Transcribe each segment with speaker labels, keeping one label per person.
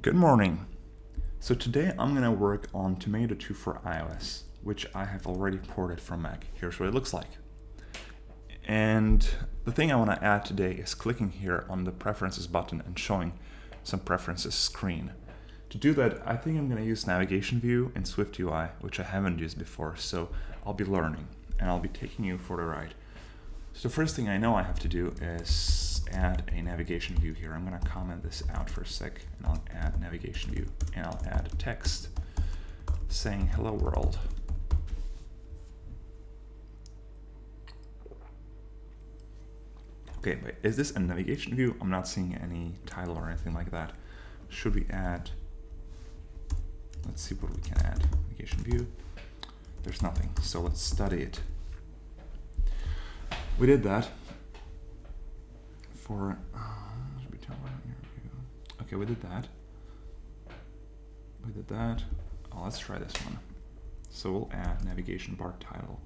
Speaker 1: Good morning. So today I'm going to work on Tomato 2 for iOS, which I have already ported from Mac. Here's what it looks like. And the thing I want to add today is clicking here on the Preferences button and showing some preferences screen. To do that, I think I'm going to use NavigationView and SwiftUI, which I haven't used before, so I'll be learning and I'll be taking you for the ride. So the first thing I know I have to do is add a navigation view here. I'm going to comment this out for a sec, and I'll add navigation view, and I'll add a text saying hello world. Okay, but is this a navigation view? I'm not seeing any title or anything like that. Should we add, let's see what we can add. Navigation view, there's nothing, so let's study it. We did that for, okay, we did that. We did that. Oh, let's try this one. So we'll add navigation bar title.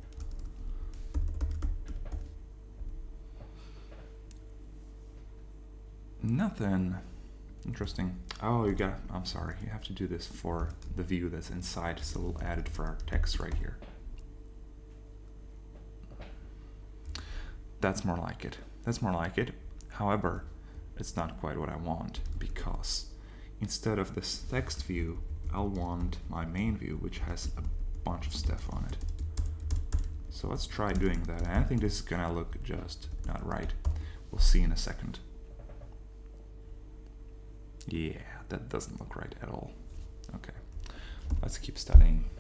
Speaker 1: Nothing interesting. Oh, I'm sorry, you have to do this for the view that's inside, so we'll add it for our text right here. That's more like it. That's more like it. However, it's not quite what I want, because instead of this text view, I'll want my main view, which has a bunch of stuff on it. So let's try doing that. And I think this is gonna look just not right. We'll see in a second. Yeah, that doesn't look right at all. Okay, let's keep studying.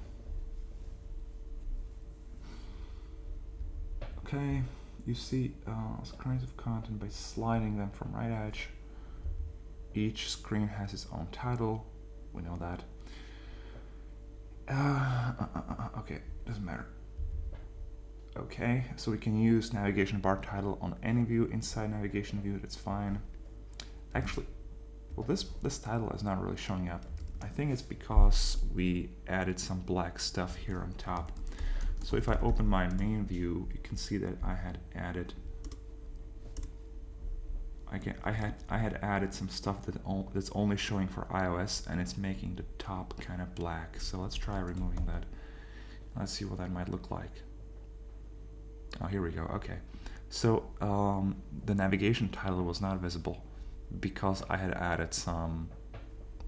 Speaker 1: Okay. You see screens of content by sliding them from right edge. Each screen has its own title. We know that. Okay, doesn't matter. Okay, so we can use navigation bar title on any view inside navigation view. That's fine. Actually, well, this title is not really showing up. I think it's because we added some black stuff here on top. So if I open my main view, you can see that I had added some stuff that's only showing for iOS, and it's making the top kind of black. So let's try removing that. Let's see what that might look like. Oh, here we go. Okay. So the navigation title was not visible because I had added some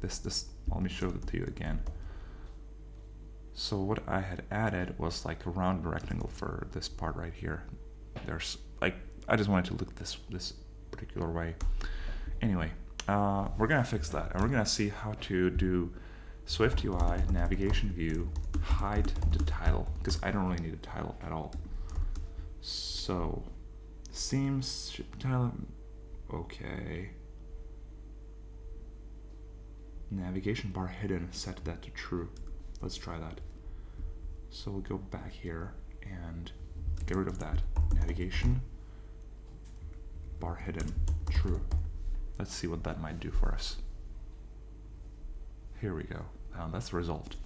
Speaker 1: this. Let me show it to you again. So what I had added was like a round rectangle for this part right here. There's like, I just wanted to look this particular way. Anyway, we're gonna fix that, and we're gonna see how to do SwiftUI navigation view, hide the title, because I don't really need a title at all. So seems title, okay. Navigation bar hidden, set that to true. Let's try that. So we'll go back here and get rid of that. Navigation bar hidden, true. Let's see what that might do for us. Here we go. That's the result.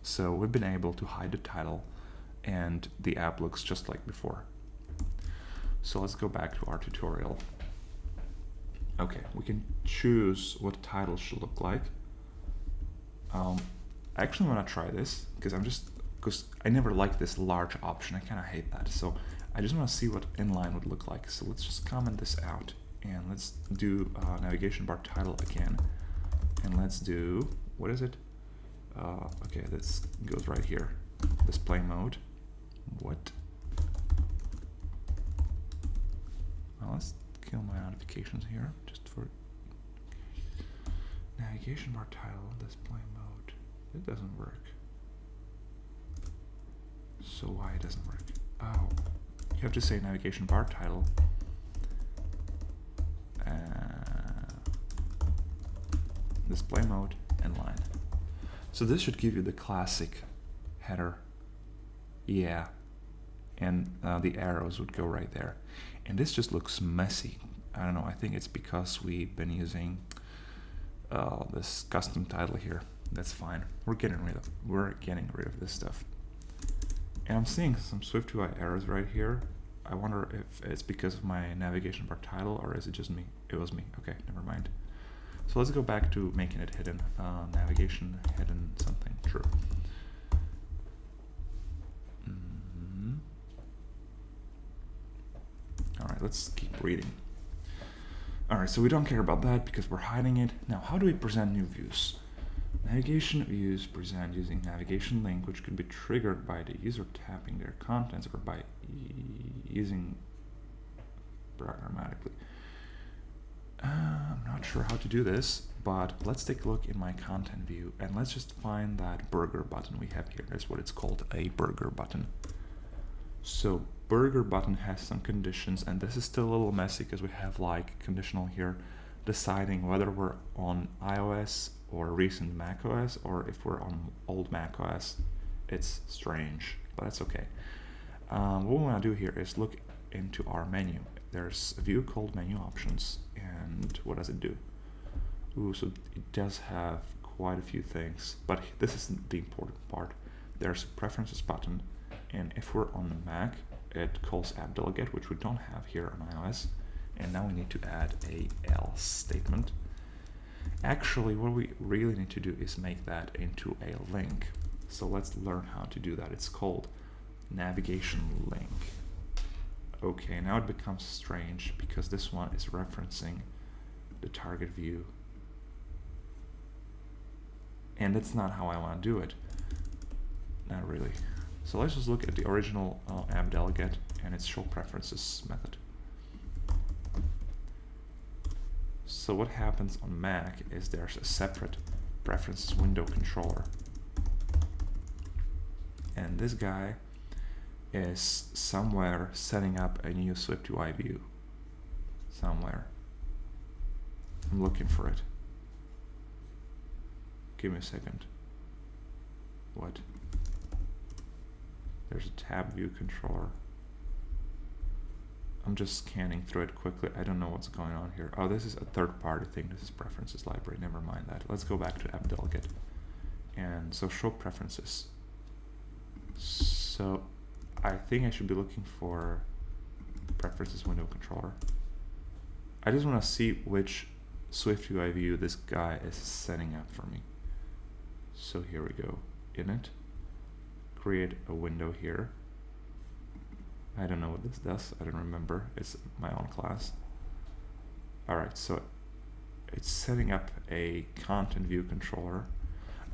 Speaker 1: So we've been able to hide the title, and the app looks just like before. So let's go back to our tutorial. Okay, we can choose what the title should look like. I actually want to try this because I never liked this large option. I kind of hate that. So I just want to see what inline would look like. So let's just comment this out, and let's do navigation bar title again. And let's do, what is it? Okay, this goes right here. Display mode. What? Well, let's kill my notifications here just for navigation bar title, display mode. It doesn't work. So why it doesn't work? Oh, you have to say navigation bar title. Display mode and line. So this should give you the classic header. Yeah. And the arrows would go right there. And this just looks messy. I don't know, I think it's because we've been using this custom title here. That's fine. We're getting rid of this stuff. And I'm seeing some SwiftUI errors right here. I wonder if it's because of my navigation bar title, or is it just me? It was me. Okay, never mind. So So let's go back to making it hidden. Navigation hidden something, true. All right, let's keep reading. All right, so we don't care about that because we're hiding it. Now, how do we present new views? Navigation views present using navigation link, which could be triggered by the user tapping their contents or by using programmatically. I'm not sure how to do this, but let's take a look in my content view and let's just find that burger button we have here. That's what it's called, a burger button. So burger button has some conditions, and this is still a little messy because we have like conditional here deciding whether we're on iOS or recent macOS, or if we're on old macOS. It's strange, but that's okay. What we want to do here is look into our menu. There's a view called menu options, and what does it do? Ooh, so it does have quite a few things, but this isn't the important part. There's a preferences button, and if we're on the Mac, it calls app delegate, which we don't have here on iOS, and now we need to add a else statement. Actually, what we really need to do is make that into a link. So let's learn how to do that. It's called navigation link. Okay, now it becomes strange because this one is referencing the target view. And that's not how I want to do it. Not really. So let's just look at the original app delegate and its show preferences method. So what happens on Mac is there's a separate preferences window controller. And this guy is somewhere setting up a new SwiftUI view. Somewhere. I'm looking for it. Give me a second. What? There's a tab view controller. I'm just scanning through it quickly. I don't know what's going on here. Oh, this is a third-party thing. This is preferences library. Never mind that. Let's go back to app delegate. And so show preferences. So I think I should be looking for preferences window controller. I just want to see which SwiftUI view this guy is setting up for me. So here we go. Init. Create a window here. I don't know what this does. I don't remember. It's my own class. Alright, so it's setting up a content view controller.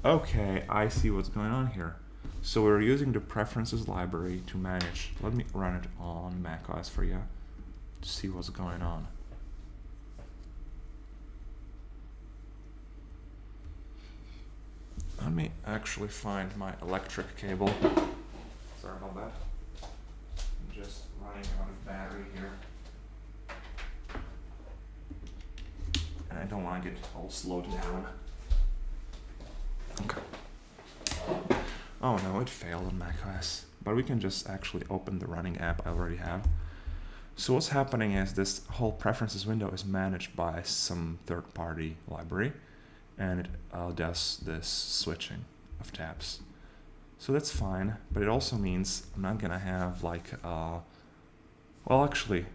Speaker 1: Okay, I see what's going on here. So we're using the preferences library to manage. Let me run it on macOS for you to see what's going on. Let me actually find my electric cable. Sorry about that. I'm just running out of battery here. And I don't want to get all slowed down. Okay. Oh no, it failed on macOS. But we can just actually open the running app I already have. So what's happening is this whole preferences window is managed by some third-party library. And it does this switching of tabs. So that's fine, but it also means I'm not gonna have like, well actually,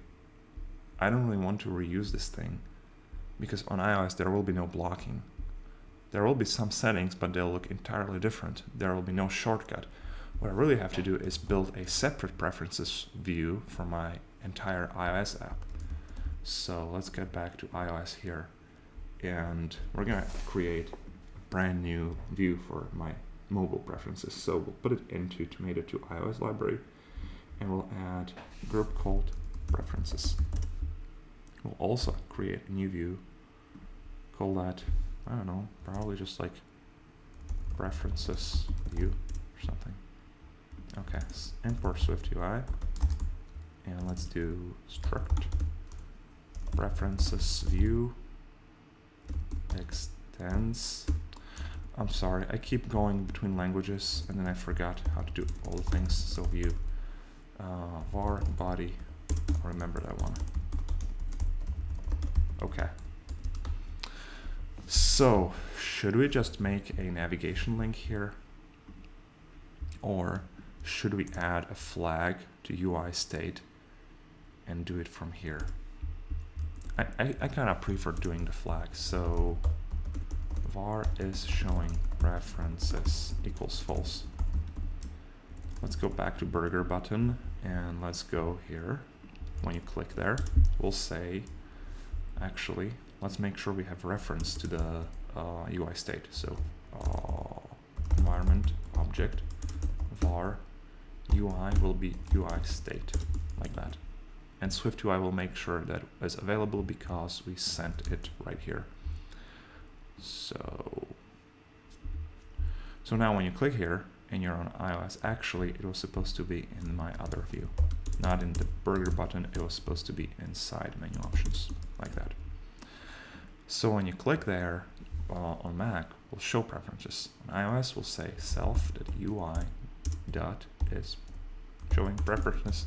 Speaker 1: I don't really want to reuse this thing because on iOS there will be no blocking. There will be some settings, but they'll look entirely different. There will be no shortcut. What I really have to do is build a separate preferences view for my entire iOS app. So let's get back to iOS here. And we're gonna create a brand new view for my mobile preferences. So we'll put it into Tomato 2 iOS library and we'll add a group called preferences. We'll also create a new view, call that, I don't know, probably just like preferences view or something. Okay, import SwiftUI and let's do struct preferences view extends. I'm sorry, I keep going between languages and then I forgot how to do all the things. So view var body, I'll remember that one. Okay. So should we just make a navigation link here, or should we add a flag to UI state and do it from here? I kind of prefer doing the flag. So var is showing preferences equals false. Let's go back to burger button and let's go here. When you click there, we'll say, actually, let's make sure we have reference to the UI state. So environment object var UI will be UI state, like that. And SwiftUI will make sure that is available because we sent it right here. So now when you click here and you're on iOS, actually it was supposed to be in my other view, not in the burger button. It was supposed to be inside menu options, like that. So when you click there on Mac, we'll show preferences. On iOS, we'll say self.ui dot is showing preferences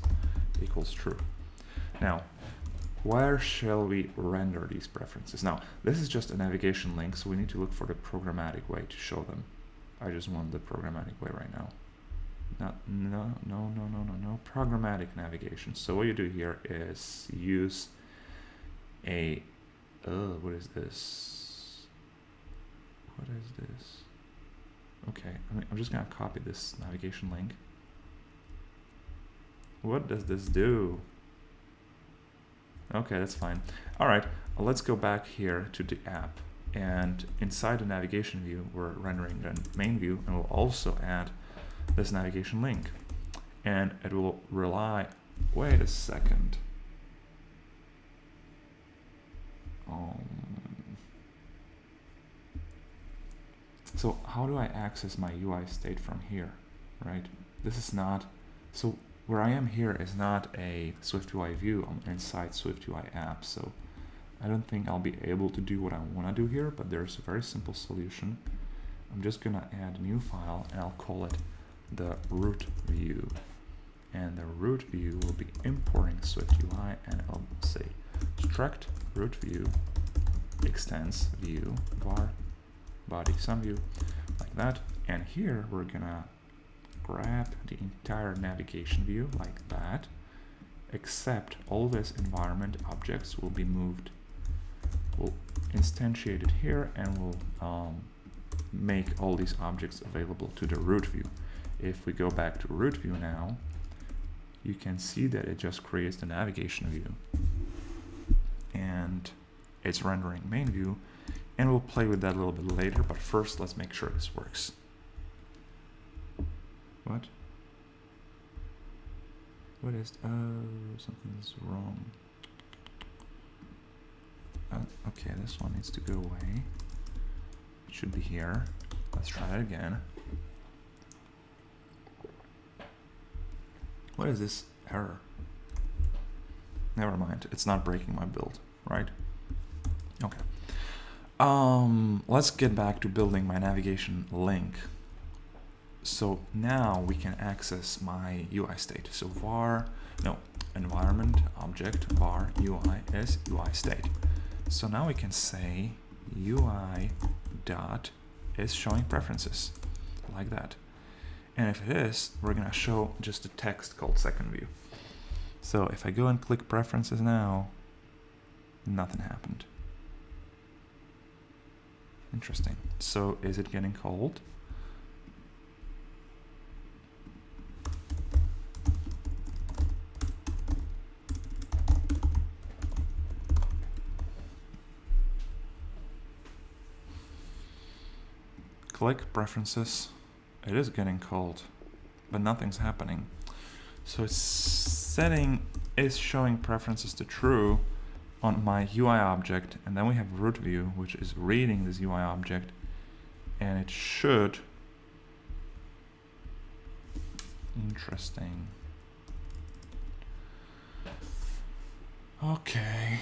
Speaker 1: equals true. Now, where shall we render these preferences? Now, this is just a navigation link, so we need to look for the programmatic way to show them. I just want the programmatic way right now. No, programmatic navigation. So what you do here is use a, what is this? What is this? Okay, I'm just gonna copy this navigation link. What does this do? Okay, that's fine. All right, let's go back here to the app. And inside the navigation view, we're rendering the main view, and we'll also add this navigation link. And it will rely, wait a second. So how do I access my UI state from here, right? This is not, so where I am here is not a SwiftUI view. I'm inside SwiftUI app, so I don't think I'll be able to do what I want to do here, but there's a very simple solution. I'm just gonna add a new file and I'll call it the root view. And the root view will be importing SwiftUI, and I'll say struct root view extends view var body some view, like that. And here we're gonna grab the entire navigation view like that, except all this environment objects will be moved. We'll instantiate it here, and we'll make all these objects available to the root view. If we go back to root view now, you can see that it just creates the navigation view, and it's rendering main view, and we'll play with that a little bit later, but first let's make sure this works. What? What is, oh, something's wrong. Okay, this one needs to go away. It should be here. Let's try it again. What is this error? Never mind, it's not breaking my build, right? Okay. Let's get back to building my navigation link. So now we can access my UI state. So environment object var UI is UI state. So now we can say UI dot is showing preferences, like that. And if it is, we're gonna show just a text called second view. So if I go and click preferences now, nothing happened. Interesting. So is it getting called? Click preferences. It is getting called, but nothing's happening. So it's setting is showing preferences to true on my UI object, and then we have root view, which is reading this UI object, and it should. Interesting. Okay.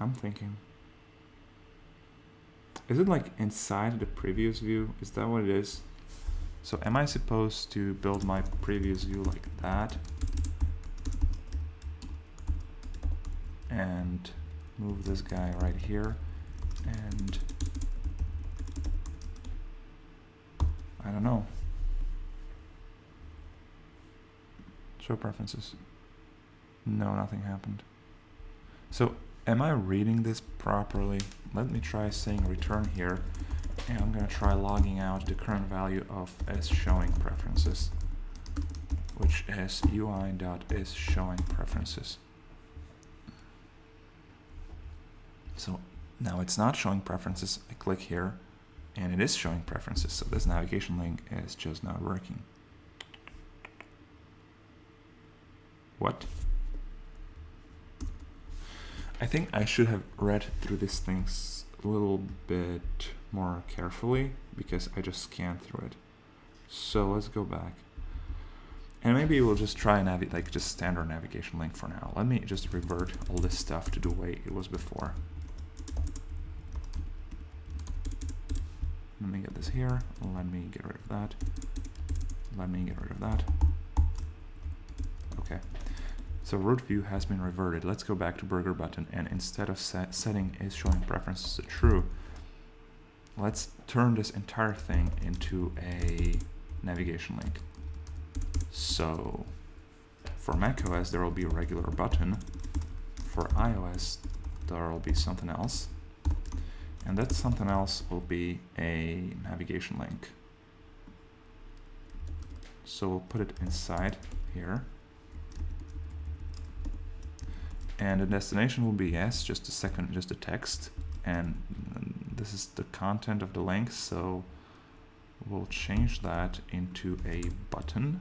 Speaker 1: I'm thinking. Is it like inside the previous view? Is that what it is? So am I supposed to build my previous view like that? And move this guy right here, and I don't know. Show preferences. No, nothing happened. So am I reading this properly? Let me try saying return here, and I'm gonna try logging out the current value of isShowingPreferences, which is ui.isShowingPreferences. So now it's not showing preferences. I click here, and it is showing preferences. So this navigation link is just not working. What? I think I should have read through these things a little bit more carefully, because I just scanned through it. So let's go back. And maybe we'll just try like just standard navigation link for now. Let me just revert all this stuff to the way it was before. Let me get this here. Let me get rid of that. Let me get rid of that. Okay. So root view has been reverted. Let's go back to burger button, and instead of setting is showing preferences to true, let's turn this entire thing into a navigation link. So for macOS there will be a regular button. For iOS there will be something else, and that something else will be a navigation link. So we'll put it inside here. And the destination will be just a text, and this is the content of the link, so we'll change that into a button,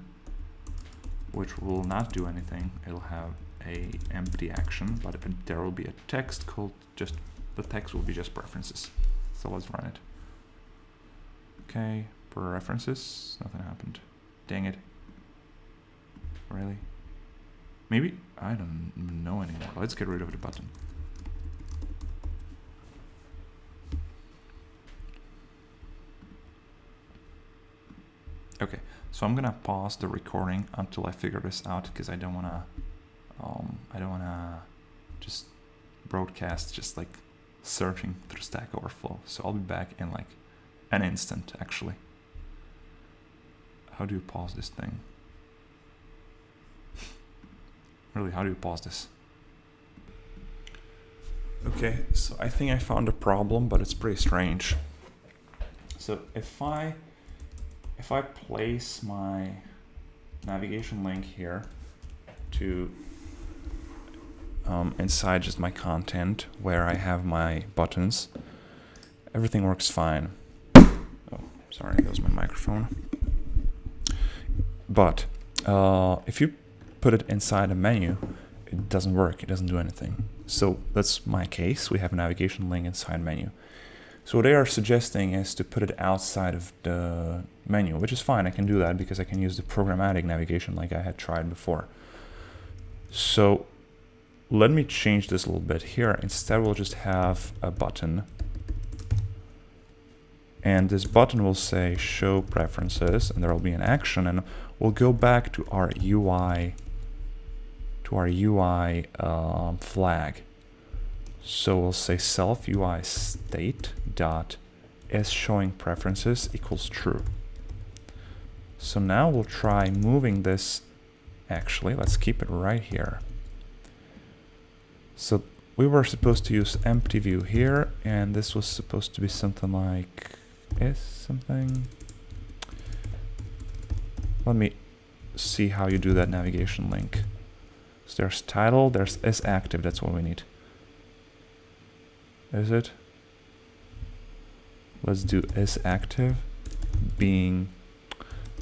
Speaker 1: which will not do anything. It'll have a empty action, but there will be a text called the text will be just preferences. So let's run it. Okay, preferences, nothing happened. Dang it. Really? Maybe, I don't know anymore. Let's get rid of the button. Okay, so I'm gonna pause the recording until I figure this out, because I don't wanna just broadcast just like searching through Stack Overflow. So I'll be back in like an instant, actually. How do you pause this thing? Really, how do you pause this? Okay, so I think I found a problem, but it's pretty strange. So if I place my navigation link here to inside just my content where I have my buttons, everything works fine. Oh, sorry, that was my microphone. But if you put it inside a menu, it doesn't work, it doesn't do anything. So that's my case. We have a navigation link inside menu. So what they are suggesting is to put it outside of the menu, which is fine. I can do that because I can use the programmatic navigation like I had tried before. So let me change this a little bit here. Instead, we'll just have a button. And this button will say show preferences, and there will be an action, and we'll go back to our UI flag. So we'll say self UI state dot is showing preferences equals true. So now we'll try moving this. Actually, let's keep it right here. So we were supposed to use empty view here, and this was supposed to be something like something. Let me see how you do that navigation link. So there's title, there's isActive, that's what we need. Is it? Let's do isActive being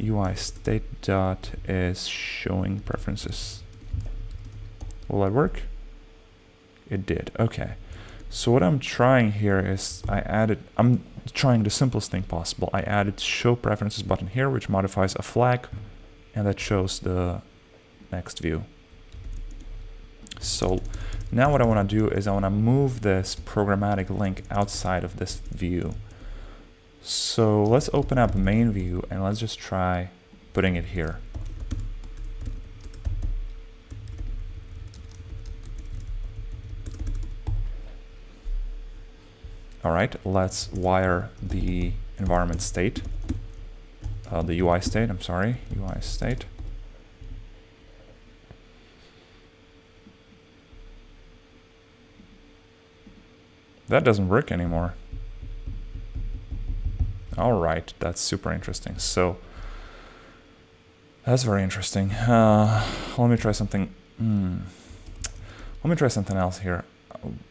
Speaker 1: UI state dot is showing preferences. Will that work? It did. Okay. So what I'm trying here is I'm trying the simplest thing possible. I added show preferences button here, which modifies a flag, and that shows the next view. So now what I want to do is I want to move this programmatic link outside of this view. So let's open up main view and let's just try putting it here. All right, let's wire the environment state, the UI state, I'm sorry, UI state. That doesn't work anymore. All right, that's super interesting. So that's very interesting. Let me try something. Let me try something else here.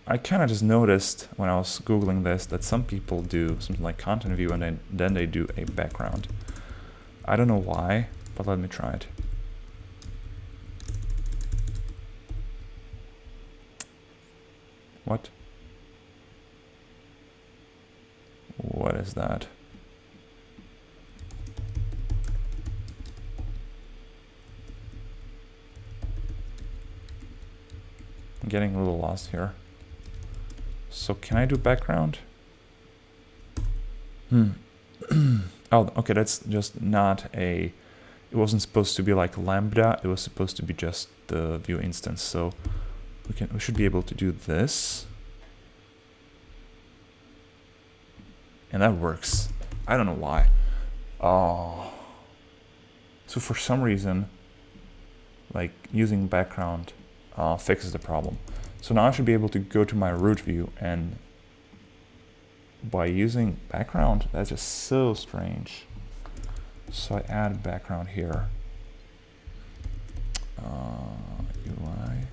Speaker 1: I kind of just noticed when I was Googling this that some people do something like content view and then they do a background. I don't know why, but let me try it. What? What is that? I'm getting a little lost here. So can I do background? Oh, okay, that's just not a... It wasn't supposed to be like Lambda, it was supposed to be just the view instance. So we should be able to do this. And that works. I don't know why. Oh. So for some reason, like using background fixes the problem. So now I should be able to go to my root view, and by using background, that's just so strange. So I add background here. UI.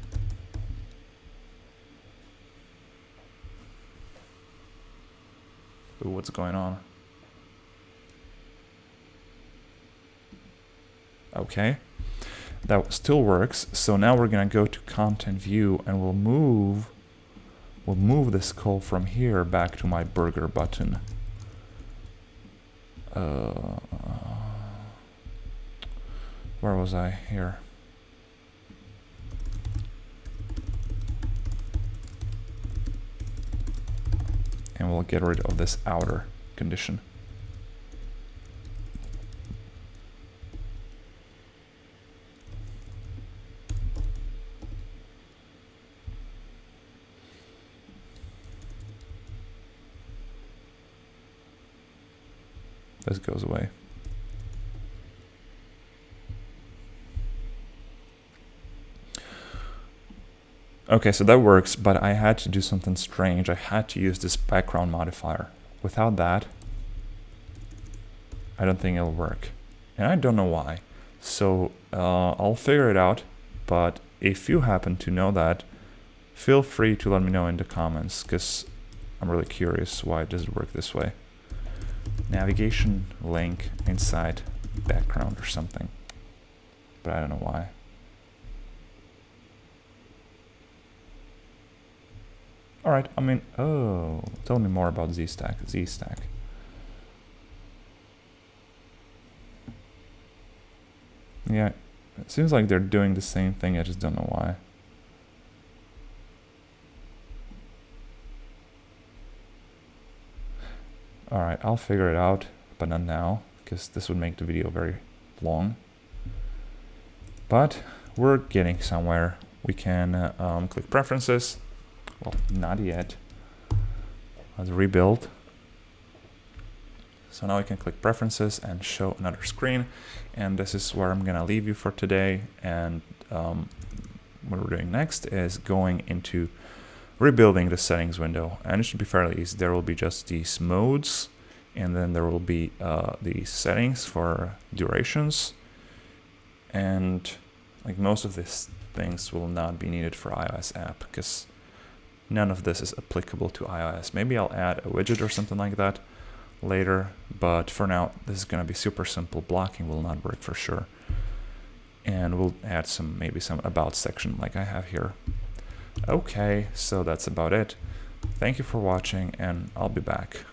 Speaker 1: Ooh, what's going on? Okay, that still works. So now we're gonna go to content view, and we'll move this call from here back to my burger button. Where was I? Here. And we'll get rid of this outer condition. This goes away. Okay, so that works, but I had to do something strange. I had to use this background modifier. Without that, I don't think it'll work. And I don't know why. So I'll figure it out, but if you happen to know that, feel free to let me know in the comments, because I'm really curious why it doesn't work this way. Navigation link inside background or something, but I don't know why. All right, I mean, oh, tell me more about Z-Stack. Z-Stack. Yeah, it seems like they're doing the same thing, I just don't know why. All right, I'll figure it out, but not now, because this would make the video very long. But we're getting somewhere. We can click preferences. Well, not yet. Let's rebuild. So now we can click preferences and show another screen. And this is where I'm gonna leave you for today. And what we're doing next is going into rebuilding the settings window. And it should be fairly easy. There will be just these modes, and then there will be the settings for durations. And like most of these things will not be needed for iOS app, because none of this is applicable to iOS. Maybe I'll add a widget or something like that later, but for now, this is going to be super simple. Blocking will not work for sure. And we'll add maybe some about section like I have here. Okay, so that's about it. Thank you for watching, and I'll be back.